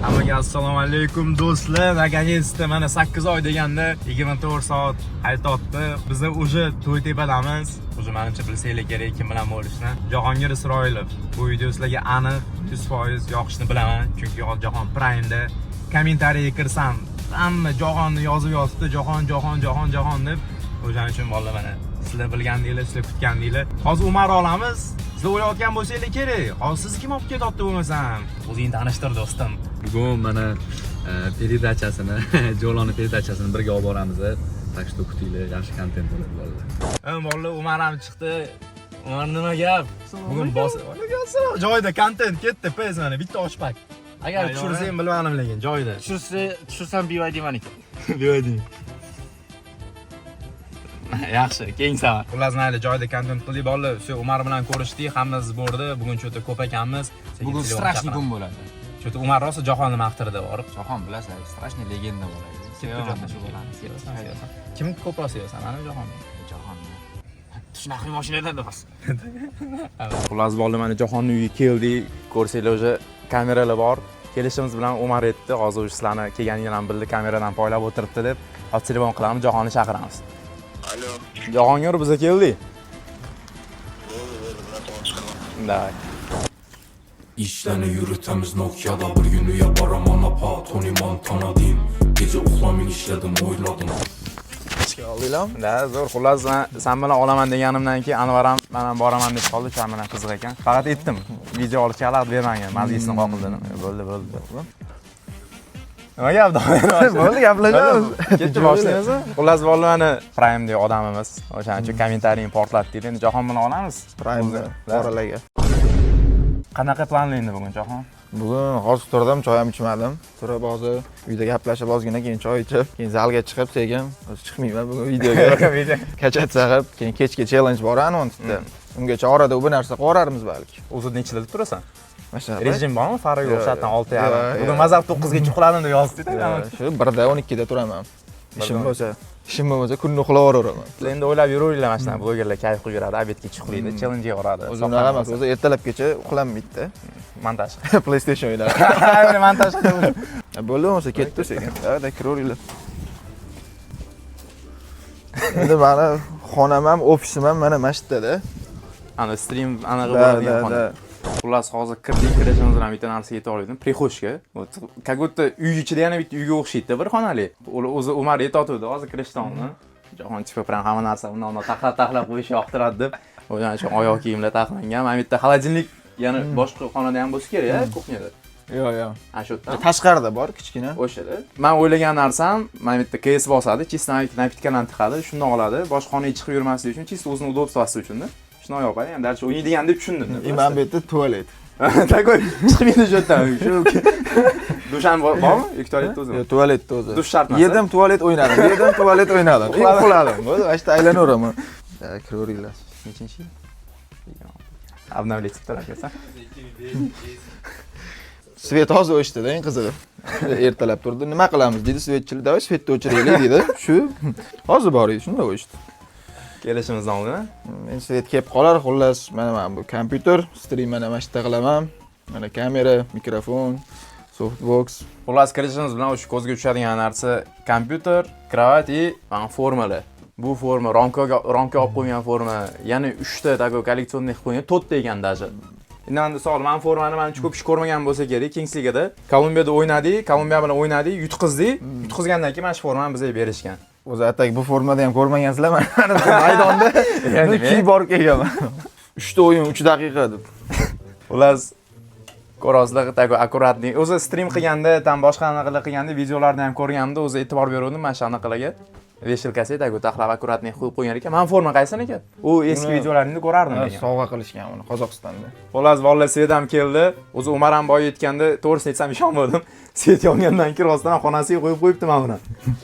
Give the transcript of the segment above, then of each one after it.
Hammaga assalomu alaykum do'stlar. Наконец-то mana 8 oy deganda 24 soat qaytotdi. Biz уже to'y tepamiz. Уже menimcha bilsanglar kerak kim bilan bo'lishni. Jahongir Isroilov. Bu video sizlarga aniq 100% yoqishni bilaman. Chunki Jahon Prime'da kommentariyaga kirsam, hamma Jahonni yozib yotibdi. Jahon deb. O'shaning uchun vallahi mana sizlar bilgandinglar, sizlar kutgandinglar. Hozir Umar olamiz. Sizlar o'ylayotgan bo'lsanglar kerak. Hozir siz kim olib ketyapti bo'lmasam? O'zingni tanishtir do'stim. Bugun mana peredachasini, Jo'loni peredachasini birga olib boramiz. Tak что kutinglar, yaxshi kontent bo'ladi bolalar. Vallahi Umar ham chiqdi. Umar nima gap? Bugun joyida kontent ketdi, pes mana bitta oshpak. Agar tushirsang bilmadim lekin joyida. Tushirsam BYD maniki. BYD. Yaxshi, keng safar. Xullas mayli joyida kontent qildik bolalar. Shu Umar bilan ko'rishdik, hammamiz bordi. Bugun cho'ta ko'p ekanmiz. Bugun strashniy kun bo'ladi. Cho'ta Umar rosa jahonni maqtirdi borib. Jahon bilasizlar, strashniy legenda bo'ladi. Kim ko'proq sevasan? Mana Jahonni. Jahonni. Shunaqa mashinalarda bas. Xullas bolalar mana Jahonni uyiga keldik. Ko'rsanglar o'sha kameralar bor. Kelishimiz bilan Umar aytdi, hozir sizlarni kelganinglarni bildi, kameradan poylab o'tiribdi deb, hozir telefon qilamiz, Jahonni chaqiramiz. Alo. Jahongir biza keldik. Davay. İşlerini yürütemiz Nokia'da bir gün yaparım anapa Tony Montana diyeyim. Gece uxlamin işledim oyladım. Da, zo'r. Xullas sen bilan olaman deganimdan keyin Anvar ham men ham boraman deb qoldi. Shu bilan qiziq ekan. Faqat aytdim, video olishga xalaqit bermagan. Mazgisini qoqildi. Bo'ldi. Nima gap? Bo'ldi, gaplashamiz. Ketdi boshlaymiz. Xullas bolalar mana Prime deb odamimiz. O'shaning uchun kommentariyni portlatdik. Endi Jahon bilan olamiz. Prime'da bolalarga. Qanaqa planlaydi bugun Jahon? Bugun hozir turdim, choy ham ichmadim. Turib hozir uyda gaplashib ozgina, keyin choy ichib, keyin zalga chiqib, sekin chiqmayman bugun videoga. Kachat saqib, keyin kechga challenge bor anonsda. Ungacha orada bir narsa qo'rarmiz balki. O'zi nechida tursan? Masalan, Rejim bormi? Farqi yo'q, shatdan 6:30. Bugun mazab 9 ga uxladim deb yozdi-da. Shu 1da 12 da turaman. Ishim bo'lsa kunni uxlayveraman. Endi o'ylab yuraveringlar mana shunaqa blogerlar kayf qilib yuradi, obedga chiqmaydi, challenge boradi. O'zi unaqa emas, o'zi ertalabgacha uxlanmaydi-da. Montaj. PlayStation o'ynaydi. Ayni montaj qildi. Bo'ldi, bo'lsa ketdi sekin. Davay kiraveringlar. Endi mana xonam ham, ofisim ham mana shu yerda-da. Ana stream anaqa bo'ladigan xona. Xullas hozir kirishimiz bilan bitta narsa yeta oldim. Prixoshka. Как будто uy ichida yana bitta uyga o'xshaydi, bir xonali. O'zi Umar aytotdi, hozir kirishdan. Jahon chiqib bilan hamma narsa undan taxlab qo'yish yoqtiradi deb. O'shaning uchun oyoq kiyimlar taxlangan. Mana bitta xolodilnik yana boshqa xonada ham bo'lsa kerak, kuxnyada. Yo'q. Ana shu yerda. Tashqarida bor, kichkina. O'shada. Men o'ylagan narsam, mana bitta KS bosadi, chista napitkalarni tiqadi, shundan oladi. Boshqa xonaga chiqib yurmasligi uchun, chista o'zini udobstvasi uchun-da. Shuni yo'qadi, ham darcha o'ynaydigan deb tushundim. Mana bu yerda tualet. Такой chiqmaydi shu yerdan. Shu dushan bormi? Ikki tualetda o'zi. Yo'q, tualetda o'zi. Dush shart emas. Yedim tualet o'ynadim. Uxladim. Bo'ldi, mana shu aylanaveraman. Kiraveringlar. Nechinchi yil? Обновлять tarafga. Svet hozir o'chdi-da, eng qizig'i. Ertalab turdi. Nima qilamiz dedi svetchilar. Davay svetni o'chiraylik dedi. Shu hozir boring, shunda o'chdi. Kelishimizdan oldin. Men svet kelib qolar, xullas, mana bu kompyuter, stream mana shu yerda qilaman. Mana kamera, mikrofon, softbox. Xullas kirishimiz bilan o'sha ko'zga tushadigan narsa kompyuter, kravat va formalar. Bu forma ramkaga olib qo'ygan forma, ya'ni 3 ta такой kolleksionniy qilib qo'ygan, 4 ta ekan даже. Endi men savol, men formani ko'p ish ko'rmagan bo'lsa kerak, Kingsligada, Kolumbiyada o'ynadik, Kolumbiya bilan o'ynadik, yutqizdik. Yutqizgandan keyin mana shu formani bizga berishgan. O'zi atak bu formada ham ko'rmagansizlar, mana maydonda kiyib borib kelganman. 3 ta o'yin 3 daqiqa deb. Xullas ko'rasizlar, такой аккуратный. O'zi stream qilganda, tam boshqa anaqa qilganda, videolarni ham ko'rganimda o'zi e'tibor bergandim mana shu anaqalarga. Veshilkasi такой taxlab akkuratniy qo'yib qo'ygan ekan. Men forma qaysin ekan? U eski videolaringni ko'rardim degan. Sovg'a qilishgan uni Qozog'istonda. Xullas, vallahi Svet ham keldi. O'zi Umar ham boy aytganda, to'g'risini aytsam ishonmadim. Svet yongandan keyin rostdan xonasiga qo'yib qo'yibdi mana buni.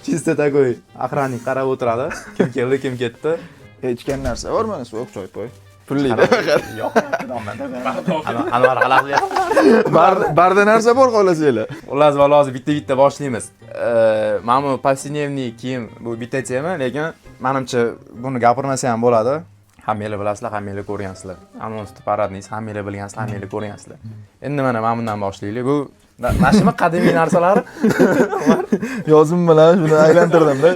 Chista такой охранник qarab o'tiradi. Kim keldi, kim ketdi. Hechgan narsa bor mana sovuq choy poy. Pullaydi. Yo'q, Anvar g'alabli. Barda narsa bor xolasanglar. Xullas, hozir bitta boshlaymiz. Mana bu повседневный kiyim bu bitta tema, lekin menimcha buni gapirmasa ham bo'ladi. Hammanglar bilasizlar, hammanglar ko'rgansizlar. Anonsni paradingiz, hammanglar bilgansizlar, hammanglar ko'rgansizlar. Endi mana bundan boshlaylik. Bu Mashina qadimiy narsalari. Yozim bilan shuni aylantirdimda.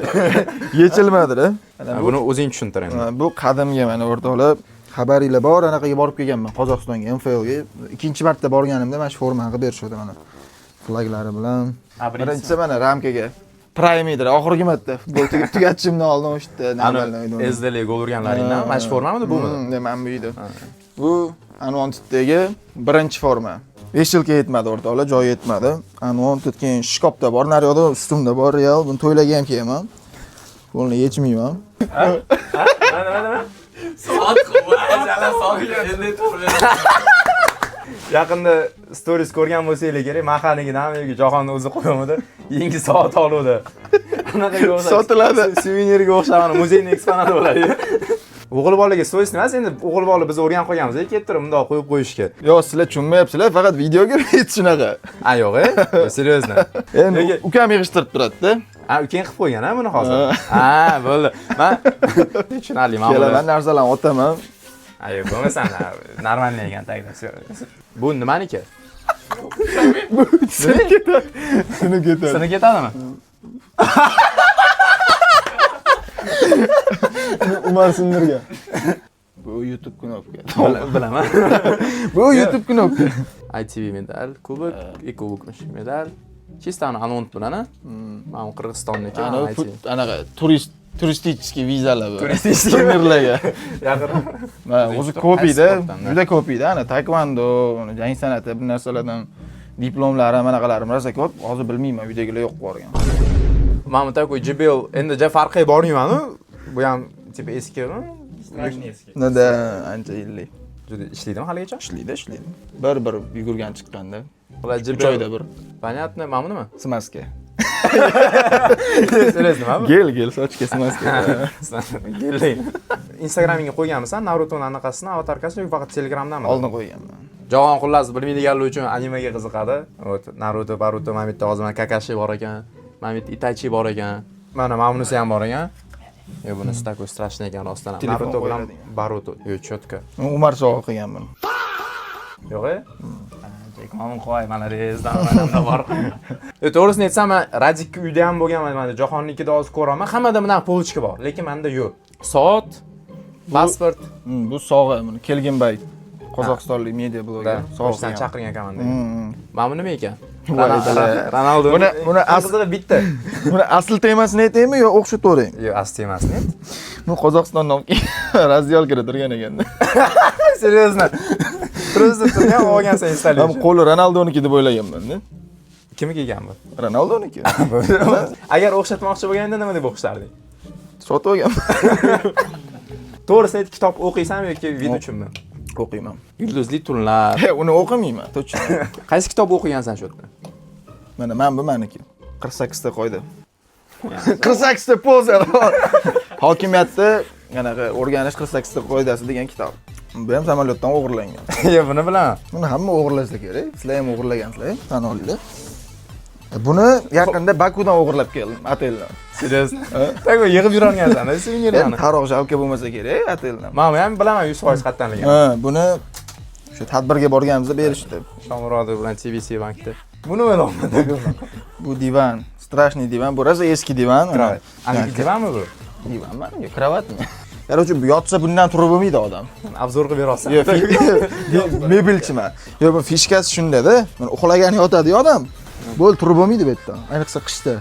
Yechilmadi-da. Buni o'zing tushuntir endi. Bu qadimgi mana o'rtoqlar xabaringlar bor, anaqaga borib kelganman Qozog'istonga, MFLga. Ikkinchi marta borganimda mana shu formani qilib berishdi mana. Flaglari bilan. Birinchisi mana ramkaga Prime edi, oxirgi marta futbol tugatishimdan oldin o'shda normalniy SDL gol urganlaringdan mana shu formami bumi? Mana bu edi. Bu Unwanted'dagi birinchi forma. 5 yilga yetmadi o'rtoqlar, joyi yetmadi. Unwanted keyin shkopda bor, naryoqda ustimda bor, real. Buni to'ylarga ham kiyaman. Buni yechmayman. Nima? Soat qo'yajala soatga endi to'g'ri. Yaqinda stories ko'rgan bo'lsanglar kerak, Maxanigidan yoki Jahonni o'zi qo'yamadi. Yangi soat oluvdi. Anaqaga o'xshaydi. Sotiladi. Suvenirga o'xshagan muzeyning eksponati bo'ladi. O'g'il bolaga stories emas, endi o'g'il bola biz o'rganib qo'yganmiz, kettirib bundoq qo'yib qo'yishga. Yo'q, sizlar tushunmayapsizlar, faqat videoga hech shunaqa. Yo'q, seriozno. Endi ukam yig'ishtirib turadi-da. Ukang qilib qo'ygan-a buni hozir. Bo'ldi. Men tushunarli, men kelaman narsalarni otaman. Yo'q, bo'lmasan, normalniy ekan tagda. Bu nimaniki? Bu seni ketadi. Seni ketadimi? Umar sindirgan. Bu YouTube knopka. Bilaman. Bu YouTube knopka. ITV medal, kubok, ekobokmish medal. Chistani anont bilan, mana Qirg'izistonniki, anaqa turistik vizalar bu. Turnirlarga. Yaqin. Mana o'zi kopiyda, juda kopiyda, ana taekwondo, jang san'ati bu narsalardan diplomlari, manaqalarim rosa ko'p. Hozir bilmayman, uydagilar yo'q borgan. Mana takoy JBL endi farqi bormi-mi? Bu ham tipi eskimi? Strashniy eski. Nada ancha yillik. Juda ishlaydimi haligacha? Ishlaydi. Bir yugurgan chiqqanda. Ular JBL 3 oyda bir. Понятно, mana nima? Smaska. Seriozmi? Gel, sochga smaska. Gelli. Instagramingga qo'yganmisan Naruto'ning anaqasini, avatarkasini yoki faqat Telegramdanmi? Oldin qo'yganman. Javob xullas bilmaydiganlar uchun animega qiziqadi. Naruto, Boruto, mana bu yerda hozir Kakashi bor ekan. Mana bu yerda Itachi bor ekan. Mana bunisi ham bor ekan. Bunisi takoy strashniy ekan rostdan. Naruto bilan Boruto. Cho'tka. Umar sovg'a qilganman. Yo'q-e? Qonun qo'y, mana rezdan mana bor. To'g'risini aytsam, men Radikka uyda ham bo'lganman, mana Jahonnikida hozir ko'raman. Hammada bunaqa polchka bor, lekin menda yo'q. Soat, pasport. Bu sovg'a, buni Kelginbay, Qozog'istonlik media bloger. Sovg'adan chaqirgan ekan menda. Mana bu nima ekan? Ronaldo. Buni aslida bitta. Buni asl temasini aytaymi yo o'xshatib o'raymi? Yo'q, asl temasini ayt. Bu Qozog'istondan razdyolkada turgan ekanda. Seriozmi? Prezident turgan olgansan installation. Men qo'li Ronaldoniki deb o'ylaganman-da. Kimga kelgan bu? Ronaldoniki. Agar o'xshatmoqchi bo'lganda nima deb o'xshatarding? Sotib olganman. To'g'risini ayt, kitob o'qiysanmi yoki video uchunmi? O'qiyman. Yulduzli tunlar. Uni o'qimayman, точно. Qaysi kitob o'qigansan shu yerda? Mana bu meniki. 48 ta qoida. 48 ta poza. Hokimiyatda anaqa o'rganish 48 ta qoidasi degan kitob. Bu ham samolyotdan o'g'irlangan. Yo'q, buni bilaman. Buni hamma o'g'irlasa kerak. Sizlar ham o'g'irlagansizlar, tan olinglar. Buni yaqinda Bakudan o'g'irlab keldim, oteldan. Seriozmi? Tago yig'ib yurolgansan, suvenirlarni. Taroq jalka bo'lmasa kerak, oteldan. Men ham bilaman 100% qattanligini. Buni o'sha tadbirga borganimizda berishdi. Shomurodov bilan TBC bankda. Buni o'ylayapman. Bu divan, strashniy divan, bu rosa eski divan. Aniki divanmi bu? Divanmi? Kravatmi? Короче, yotsa bundan turib bo'lmaydi odam. Obzor qilib berasiz. Yo'q, mebelchiman. Yo'q, bu fishkasi shunda-da. Men uxlagan yotadi odam. Bo'l turib bo'lmaydi bu yerda. Ayniqsa qishda.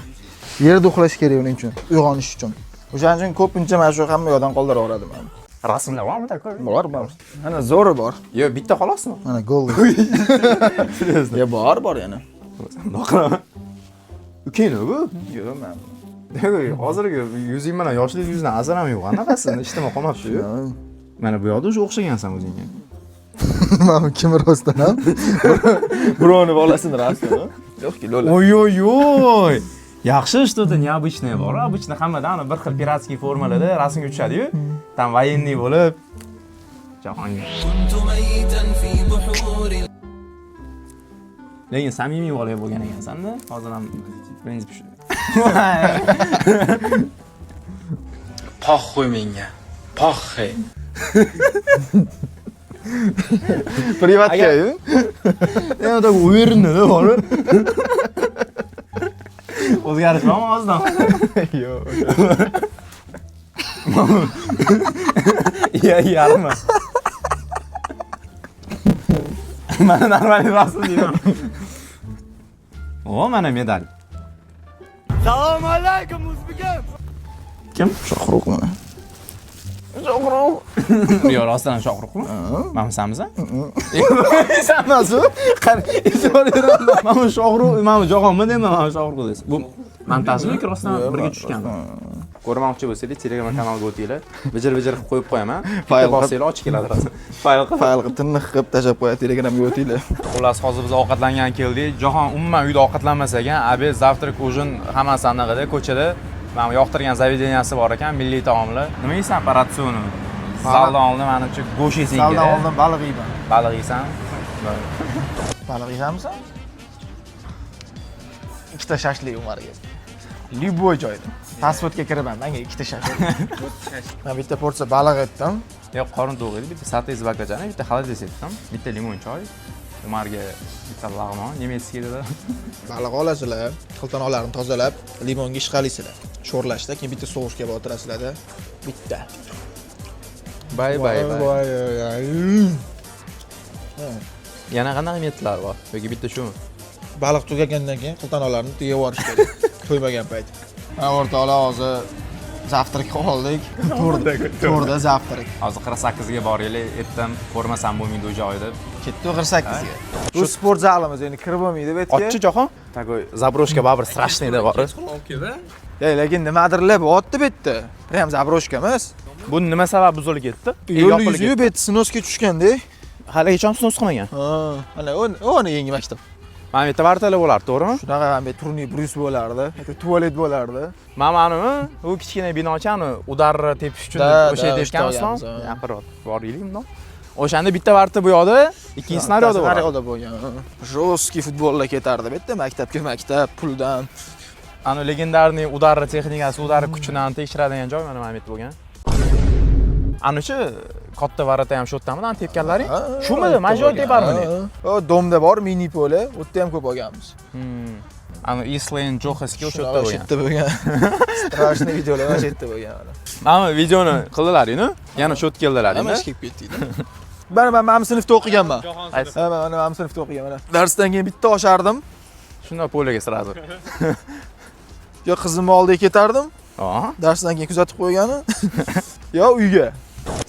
Yerda uxlash kerak uning uchun, uyg'onish uchun. O'shaning uchun ko'pincha mana shu hamma yoqdan qoldiraveradi men. Rasmlar bormi takoy? Bor. Mana zo'ri bor. Yo'q, bitta xolosmi? Mana gol. Yo, bor yana. Noqiraman. Ukangmi bu? Yo'q, men. Hozirgi yuzing bilan yoshlik yuzdan asar ham yo'q. Anaqasi ijtimoiy qolmabdi-yu. Mana bu yoqda o'sha o'xshagansan o'zingga. Mana kim rostdan ham? Birovni bolasini rostmi? Yo'q-ki, lo'la. Oy. Yaxshi что-то необычное bor. Обычно hammadan bir xil piratskiy formalarda rasmga tushadi-yu. Tam военный bo'lib. Jahonga. Lekin samimiy bola bo'lgan ekansan-da. Hozir ham prinsip shu. Pahxo'y menga. Pahxey. Privatga-yu. Yana da o'yinni-da bor. O'zgarishmi ozdan? Yo'q. Yarmi. Mana normal rasm deyman. O, mana medal. Assalomu alaykum, o'zbekam. Kim? Shohruxmi? Yo, rostdan Shohruxmi? Mana senmiz? Sanmasu? Qani, mana Shohruh, mana Jahonmi deyman, mana Shohruh deysiz. Bu montajmi rostdan birga tushganmi? Ko'rmoqchi bo'lsangiz, Telegram kanalga o'tinglar. Bijir-bijir qilib qo'yib qo'yaman. Fayl bosinglar, ochib keladi rosa. Fayl qilib tinni qilib tashab qo'yadi, Telegramga o'tinglar. Xullas, hozir biz ovqatlangan keldik. Jahon umuman uyda ovqatlanmas ekan. Obed, zavtrak, ujin hammasi anaqada, ko'chada. Mana yoqtirgan zavideniyasi bor ekan, milliy taomlar. Nima yeysan, operatsionni? Saldan oldin menimcha go'sht yesang kerak. Saldan oldin baliq yeyman. Baliq yeysan? Baliq yeysanmi? Ikkita shashlik Umarga. Любой joyda. Pasportga kiraman, menga ikkita shashlik. Men bitta porsiya baliq etdim. Yo'q, qorin to'q edi. Bitta satez bakajani, bitta xolodilnik etdim. Bitta limon choy. Umarga bitta lag'mon, nemetskiy dedi. Baliq olasizlar, qiltonoqlarini tozalab, limonga ishqalaysizlar. Sho'rlashda, keyin bitta sovusga botirasizlar-da. Bitta. Bay. Yana qanaqa metlar bor? Yoki bitta shumi? Baliq tugagandan keyin qiltonoqlarni yeb yuborish kerak. To'ymagan payt. O'rtoqlar hozir zavtrak oldik. To'rda zavtrak. Hozir 48 ga boraylik, etdim, ko'rmasam bo'lmaydi u joyda. Ketdi 48 ga. Bu sport zalimiz, endi kirib bo'lmaydi bu yerga. Ochchi Jahon. Tagoy zabroshka baribir strashniyda bor. Lekin nimadirlar bo'yapti bu yerda. Prям zabroshka emas. Bu nima sabab buzilib ketdi? Yo'l yuzi bu yerda sinosga tushganda. Hali hech ham sinos qilmagan. Ha, mana o'ni yangi maktab. Mana bu yerda vartalar bo'lardi, to'g'rimi? Shunaqa ham turniy brus bo'lardi, tualet bo'lardi. Manimi, u kichkina binochani udarni tepish uchun o'sha yerda ishkanmiz. Apparat boraylik bundan. O'shanda bitta varta bu yoqda, ikkinchi snaryada bor. Snaryada bo'lgan. Jostki futbollar ketardi bu yerda, maktabga maktab, puldan. Ana legendarniy udarni texnikasi, udarni kuchini tekshiradigan joy mana bu yerda bo'lgan. Ana shu katta varata ham shu yerdaman, tepganlaring. Shumi? Mana shu teparmidi? O, domda bor, mini poli, u yerda ham ko'p olganmiz. Ana Island Johaski o'sha yerda bo'lgan. O'sha yerda bo'lgan. Strashniy videolar o'sha yerda bo'lgan. Mana videoni qildilar-ku, yana shu yerga keldilar. Nima ish kelib ketdik-da. Men sinfda o'qiganman. Ha, men sinfda o'qiganman. Darsdan keyin bitta oshardim. Shunda poliga sirazi. Yo qizimni oldiga ketardim. Darsdan keyin kuzatib qo'ygani. Yo uyga.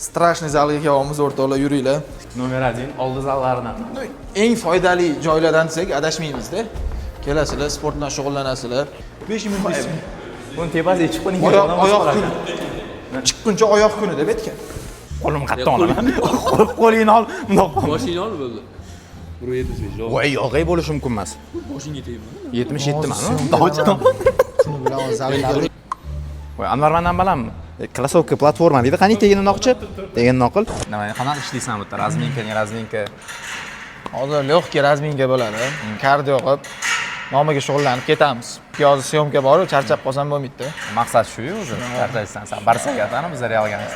Strashniy zalga kelyapmiz, o'rtoqlar, yuringlar. Nomer 1 oldi zallaridan. Eng foydali joylardan desak, adashmaymiz-da. Kelasizlar, sport bilan shug'ullanasizlar. 5 minut. Buni tepasiga chiqib qo'ying. Oyoq kuni. Chiqquncha oyoq kuni deb aytgan. Qo'lim qattiq olaman. Qo'lingni ol, bundoq. Boshingni ol bo'ldi. 175. Voy, yog'iy bo'lishi mumkin emas. Boshingga tegma. 77 man. Dovchi. Shuni bilan zalga. Voy, Anvar mendan balandmi? Krossovka platforma deydi. Qani teginni oqchi? Teginni oqil. Nima, qanaqa ishlaysan bu yerda? Razminka. Hozir lyoqki razminka bo'ladi. Kardio qilib nomiga shug'ullanib ketamiz. Piyozni syomka bor, charchab qolsam bo'lmaydi-da. Maqsad shu-yu o'zi. Charchaysan, sen Barsaga atani biz Realgamiz.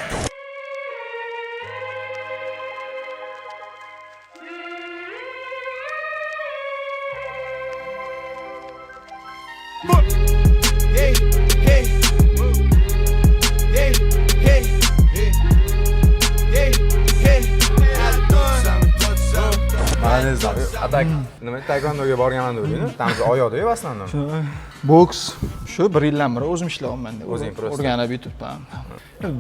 Atak nima taekvondoga borganman deb, tamchi oyoqda-yu aslında. Boks shu 1 yildan beri o'zim ishlayapman deb. O'zing prosta. O'rganib YouTube'dan.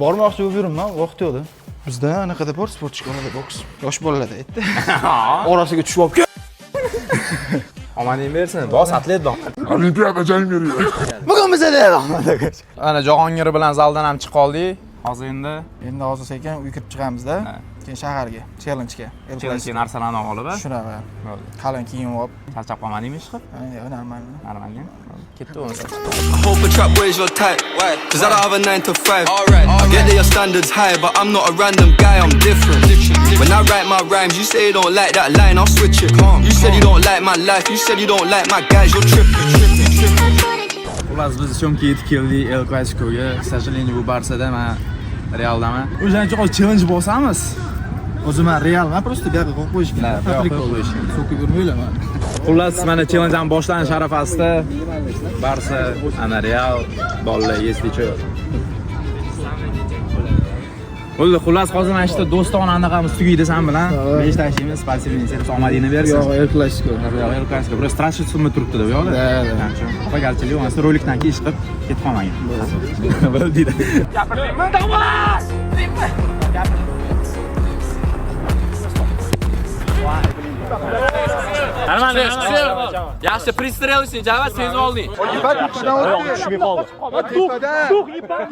Bormoqchi bo'lib yuribman, vaqt yo'qda. Bizda anaqada bor, sport shkolada boks. Yosh bolalarda aytdi. Orasiga tushib olib. Omading bersin. Bos atlet bor. Olimpiada jang veriyor. Bugun bizda Ana Jahongir bilan zaldan ham chiqib qoldik. Hozir Endi hozir sekin uy kirib chiqamiz-da. Keyin shaharga, challenge-ga. Challenge narsalarni olib, shunaqa. Qalin kiyim olib. Charchab qolmadingmi chiqib? Yo'q, normal. Normalmi? Ketdi o'zi. I hope a trap boys your type. Cause I don't have a 9 to 5. I get that your standards high, but I'm not a random guy, I'm different. When I write my rhymes, you say you don't like that line, I'll switch it. You said you don't like my life, you said you don't like my guys, you're tripping. Xullas biz syomka yetib keldik El Clasicoga. К сожалению, bu Barsada men Realdaman. O'shancha challenge bosamiz. O'zim men realman, просто bu yoqqa qo'yib qo'yish kerak. Qo'yib qo'yish. So'kib yurmaylar mana. Xullas, mana challenge ham boshlanish arafasida. Barsa, ana Real, bolalar eslichi. Bo'ldi, xullas hozir mana shu do'stona anaqamiz tugaydi sen bilan. Besh tashlaymiz, spasibilni servis omadingni bersin. Yo'q, El Clasico. El Clasico. Biroz strashni summa turibdi-da bu yoqda. Da. Xafagarchilik bo'lmasa rolikdan keyin chiqib ketib qolmagan. Bo'ldi-da. Gapirdingmi? Yaxshi пристрелишь, java sezib olding.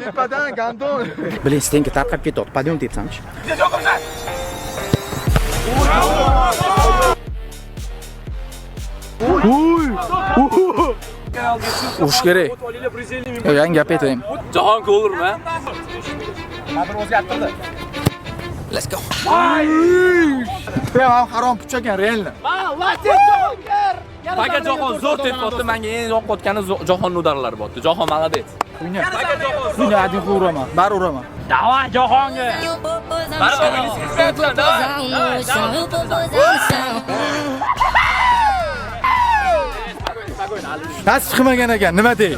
Tepadan gandon. Блин, стенка tarqab ketyapti. Подъем tepsamchi. Urush kerak. Yangi gap aytayim. Jahon ko'lurmi? Let's go. Men harom puchakan, realni. Faga jahon zo'r tepyapti. Menga eng yoqayotgani jahon udarlari bo'pti. Jahon молодец. Shunga adin uraman, bari uraman. Davay jahonga. Tas chiqmagan ekan, nima dey?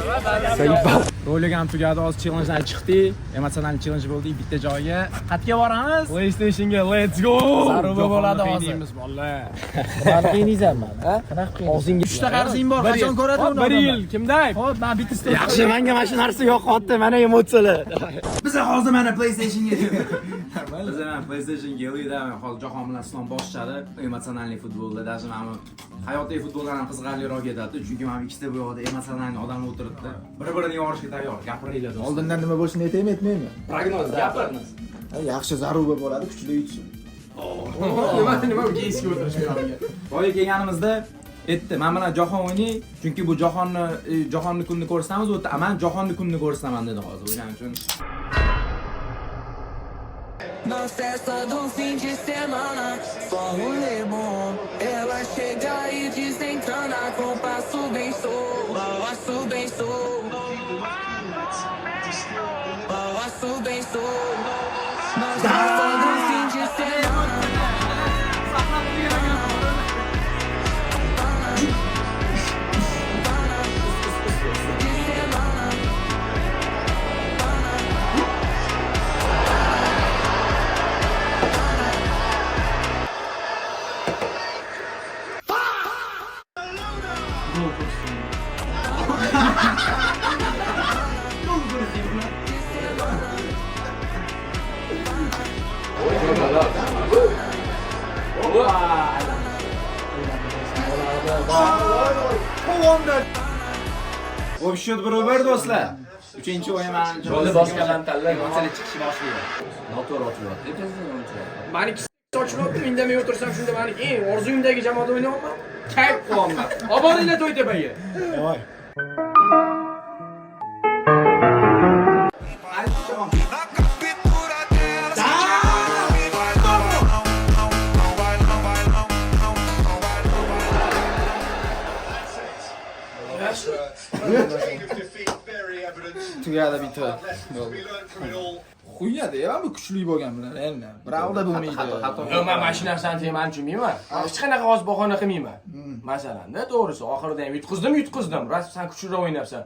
Rolik ham tugadi, hozir challengedan chiqdik. Emotsional challenge bo'ldi, bitta joyga. Qayerga boramiz? PlayStationga, let's go! Zaruba bo'ladi hozir. Bolalar. Mani qiynaysanmi, ha? Qanaqa qiynaysan? Og'zingga 3 ta qarzing bor. Qachon ko'radi uni? 1 yil. Kimda? Xo'p, men bitta yaxshi, menga mana shu narsa yo'qotdi. Mana emotsiyalar. Biz hozir mana PlayStationga Biz mana PlayStationga keldik-da, hozir jahon bilan islom boshladi. Emotsional futbolda, даже men hayotiy futboldan ham qiziqarliroq ketadi. Chunki men ikkita bu yoqda emotsional odamlar o'tiribdi. Bir-birini yorishga tayyor. Gapiringlar do'stlar. Oldindan nima bo'lishini aytaymi, aytmaymi? Prognoz gapiramiz. Yaxshi zaruba bo'ladi, kuchli yutsin. Nima bu keysga o'tirishga. Boya kelganimizda aytdi, men bilan jahon o'ynay, chunki bu jahonni kunni ko'rsatamiz, o'tdi. Men jahonni kunni ko'rsataman dedi hozir. O'shaning uchun Na festa do fim de semana, só rolê bom. Ela chega e desencana com passo bem sou, passo bem sou, passo bem sou. Na festa do fim de semana. Bu счет 1-1 do'stlar. 3-o'yin men Yo'lni boshqadan tanlang. masala chiqishni boshlaydi. Noto'g'ri ochilyapti. Meniki sochilyapti, indamay o'tirsam shunda meniki eng orzuyimdagi jamoada o'ynayapman. Kayf qilyapman. Oboringlar to'y tepaga. Voy. Tugadi bitta. Quyadi, bu kuchli bo'lgan bilan, endi. Birovda bo'lmaydi. Yo'q, men mana shu narsani deyman tushunmayman. Hech qanaqa hozir bahona qilmayman. Masalanda, to'g'risi, oxirida ham yutqizdim. Ras sen kuchliroq o'ynayapsan.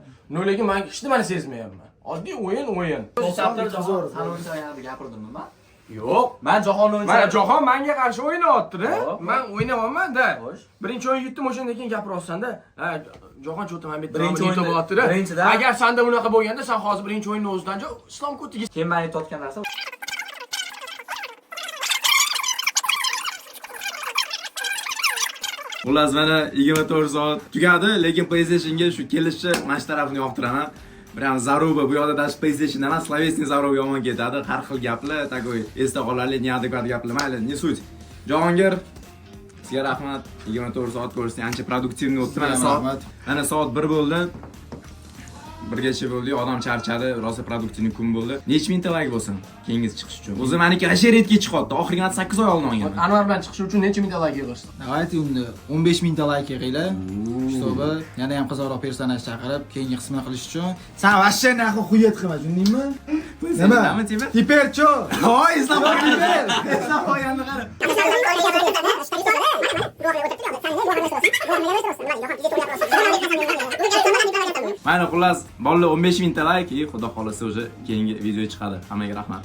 Lekin men hech nimani sezmayapman. Oddiy o'yin. San o'yinda gapirdimmi men? Yo'q, Men jahon o'yinchisi. mana jahon menga qarshi o'ynayapti-da. Men o'ynayapman-da. Birinchi o'yin yutdim, o'shandan keyin gapiryapsan-da. Ha, jahon cho'ta men bitta Birinchi o'yin o'yinda- yutib olibdi-da. birinchida- Agar senda bunaqa bo'lganda, sen hozir birinchi o'yinni o'zidan islom ko'tiga Keyin men aytayotgan narsa Xullas mana 24 soat tugadi, lekin PlayStationga shu kelishni mana shu tarafini yoqtiraman. Biram zaruba bu yoqda dash PlayStation emas, slovesniy zaruba yomon ketadi. Har xil gaplar, takoy esda qolarli, neadekvat gaplar, mayli, ne sut. Jahongir, sizga rahmat. 24 soat ko'rsatding, ancha produktivniy o'tdi. Mana soat 1 bo'ldi. birgacha bo'ldik, odam charchadi, rosa produktivniy kun bo'ldi. Necha mingta like bo'lsin keyingi chiqish uchun. O'zi meniki asher etga chiqyapti. Oxirgi 8 oy oldin olganman. Anvar bilan chiqish uchun necha mingta like yig'ishdi? Давайте unda 15 mingta like yig'inglar. Чтобы yana ham qizaloq personaj chaqirib, keyingi qismini qilish uchun. Sen вообще nahı xuyet qilma, tushundingmi? Nima? Teper cho. Voy, islom qo'yganlar. Islom qo'yganlar qara. Mana xullas, bolalar 15 mingta like, xudo xolasa o'sha keyingi video chiqadi. Hammaga rahmat.